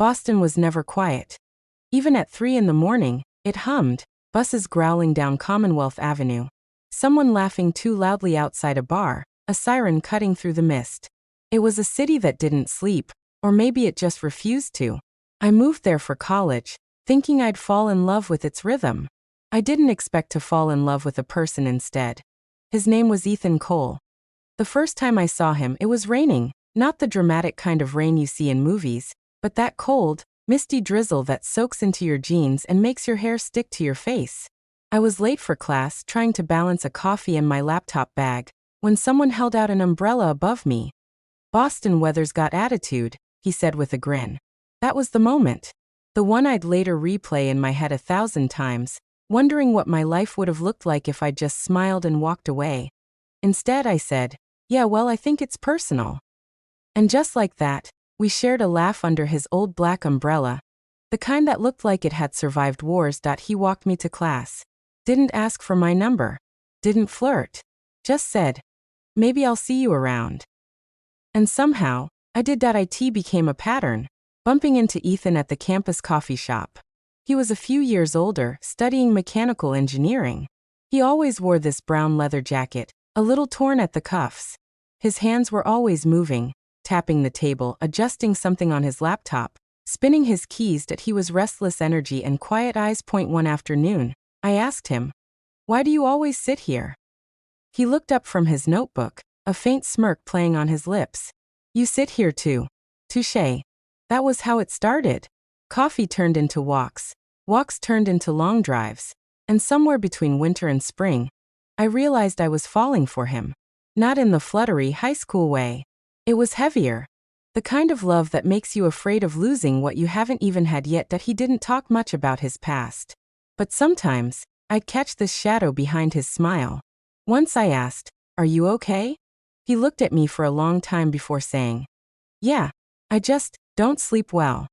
Boston was never quiet. Even at 3 in the morning, it hummed, buses growling down Commonwealth Avenue, someone laughing too loudly outside a bar, a siren cutting through the mist. It was a city that didn't sleep, or maybe it just refused to. I moved there for college, thinking I'd fall in love with its rhythm. I didn't expect to fall in love with a person instead. His name was Ethan Cole. The first time I saw him, it was raining, not the dramatic kind of rain you see in movies, but that cold, misty drizzle that soaks into your jeans and makes your hair stick to your face. I was late for class, trying to balance a coffee in my laptop bag, when someone held out an umbrella above me. "Boston weather's got attitude," he said with a grin. That was the moment. The one I'd later replay in my head 1,000 times, wondering what my life would have looked like if I'd just smiled and walked away. Instead, I said, "Yeah, well, I think it's personal." And just like that, we shared a laugh under his old black umbrella, the kind that looked like it had survived wars. He walked me to class. Didn't ask for my number. Didn't flirt. Just said, "Maybe I'll see you around." And somehow, I did that. It became a pattern, bumping into Ethan at the campus coffee shop. He was a few years older, studying mechanical engineering. He always wore this brown leather jacket, a little torn at the cuffs. His hands were always moving, tapping the table, adjusting something on his laptop, spinning his keys. He was restless energy and quiet eyes. One afternoon, I asked him, "Why do you always sit here?" He looked up from his notebook, a faint smirk playing on his lips. "You sit here too." Touché. That was how it started. Coffee turned into walks. Walks turned into long drives. And somewhere between winter and spring, I realized I was falling for him. Not in the fluttery high school way. It was heavier. The kind of love that makes you afraid of losing what you haven't even had yet. He didn't talk much about his past. But sometimes, I'd catch this shadow behind his smile. Once I asked, "Are you okay?" He looked at me for a long time before saying, "Yeah, I just don't sleep well."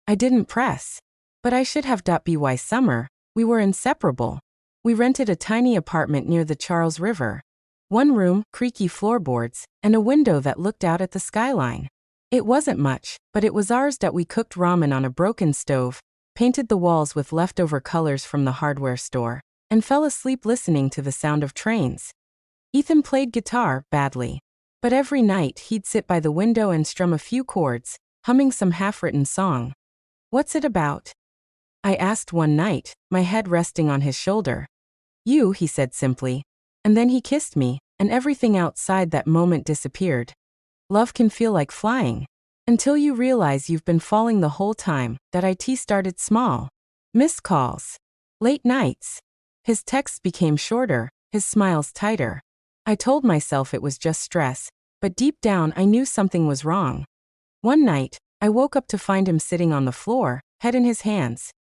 I didn't press. But I should have. By summer, we were inseparable. We rented a tiny apartment near the Charles River. One room, creaky floorboards, and a window that looked out at the skyline. It wasn't much, but it was ours. We cooked ramen on a broken stove, painted the walls with leftover colors from the hardware store, and fell asleep listening to the sound of trains. Ethan played guitar, badly. But every night he'd sit by the window and strum a few chords, humming some half-written song. "What's it about?" I asked one night, my head resting on his shoulder. "You," he said simply. And then he kissed me, and everything outside that moment disappeared. Love can feel like flying. Until you realize you've been falling the whole time. It started small. Missed calls. Late nights. His texts became shorter, his smiles tighter. I told myself it was just stress, but deep down I knew something was wrong. One night, I woke up to find him sitting on the floor, head in his hands.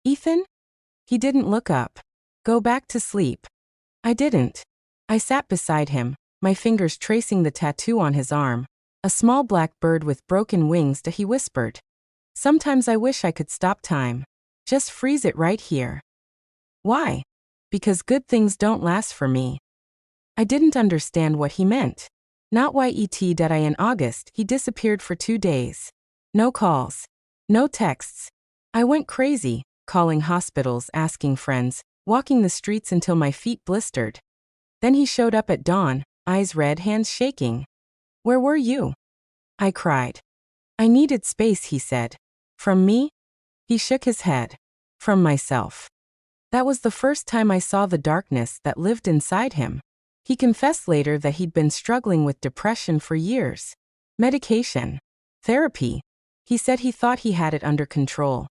"Ethan?" He didn't look up. "Go back to sleep." I didn't. I sat beside him, my fingers tracing the tattoo on his arm. A small black bird with broken wings. He whispered. "Sometimes I wish I could stop time. Just freeze it right here." Why? Because good things don't last for me. I didn't understand what he meant. Not why in August he disappeared for 2 days. No calls. No texts. I went crazy, calling hospitals, asking friends, walking the streets until my feet blistered. Then he showed up at dawn, eyes red, hands shaking. "Where were you?" I cried. "I needed space," he said. "From me?" He shook his head. "From myself." That was the first time I saw the darkness that lived inside him. He confessed later that he'd been struggling with depression for years. Medication. Therapy. He said he thought he had it under control.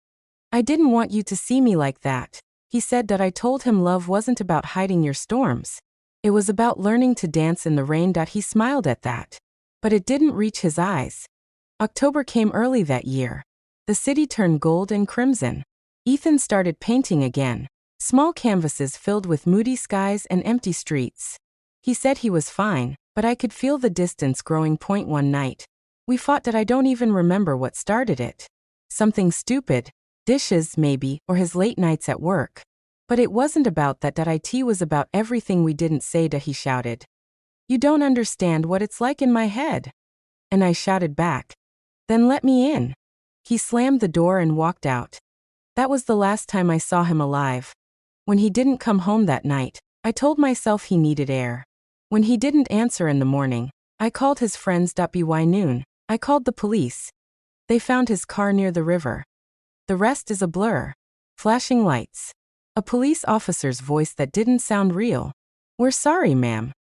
"I didn't want you to see me like that." He said that I told him love wasn't about hiding your storms. It was about learning to dance in the rain. He smiled at that. But it didn't reach his eyes. October came early that year. The city turned gold and crimson. Ethan started painting again. Small canvases filled with moody skies and empty streets. He said he was fine, but I could feel the distance growing. One night, we fought. I don't even remember what started it. Something stupid. Dishes, maybe, or his late nights at work. But it wasn't about that. It was about everything we didn't say. He shouted. "You don't understand what it's like in my head." And I shouted back. "Then let me in." He slammed the door and walked out. That was the last time I saw him alive. When he didn't come home that night, I told myself he needed air. When he didn't answer in the morning, I called his friends. By noon, I called the police. They found his car near the river. The rest is a blur. Flashing lights. A police officer's voice that didn't sound real. "We're sorry, ma'am."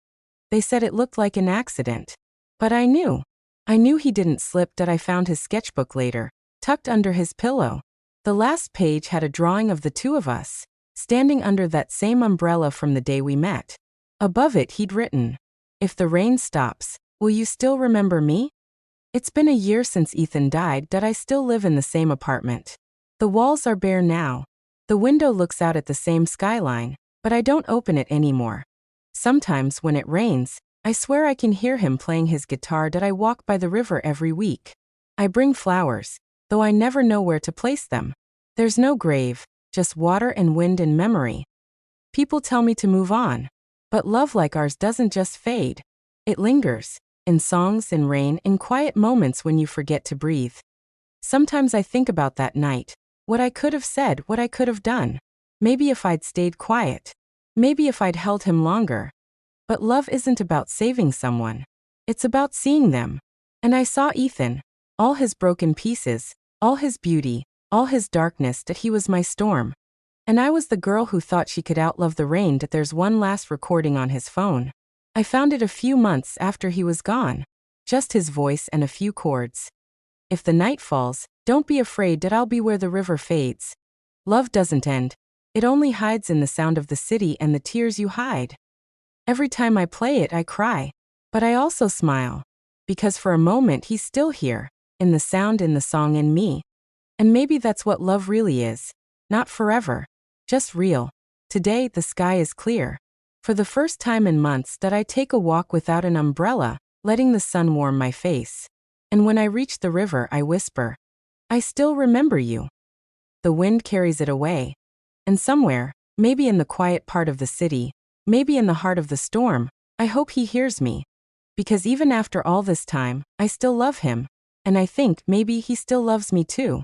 They said it looked like an accident. But I knew. I knew he didn't slip. I found his sketchbook later, tucked under his pillow. The last page had a drawing of the two of us, standing under that same umbrella from the day we met. Above it he'd written, "If the rain stops, will you still remember me?" It's been a year since Ethan died. I still live in the same apartment. The walls are bare now. The window looks out at the same skyline, but I don't open it anymore. Sometimes when it rains, I swear I can hear him playing his guitar. I walk by the river every week. I bring flowers, though I never know where to place them. There's no grave, just water and wind and memory. People tell me to move on, but love like ours doesn't just fade. It lingers, in songs, in rain, in quiet moments when you forget to breathe. Sometimes I think about that night, what I could have said, what I could have done. Maybe if I'd stayed quiet. Maybe if I'd held him longer. But love isn't about saving someone. It's about seeing them. And I saw Ethan, all his broken pieces, all his beauty, all his darkness. That he was my storm. And I was the girl who thought she could outlove the rain. That there's one last recording on his phone. I found it a few months after he was gone. Just his voice and a few chords. "If the night falls, don't be afraid. That I'll be where the river fades. Love doesn't end. It only hides in the sound of the city and the tears you hide." Every time I play it, I cry. But I also smile. Because for a moment he's still here, in the sound, in the song, in me. And maybe that's what love really is. Not forever. Just real. Today, the sky is clear. For the first time in months that I take a walk without an umbrella, letting the sun warm my face. And when I reach the river, I whisper, "I still remember you." The wind carries it away. And somewhere, maybe in the quiet part of the city, maybe in the heart of the storm, I hope he hears me. Because even after all this time, I still love him. And I think maybe he still loves me too.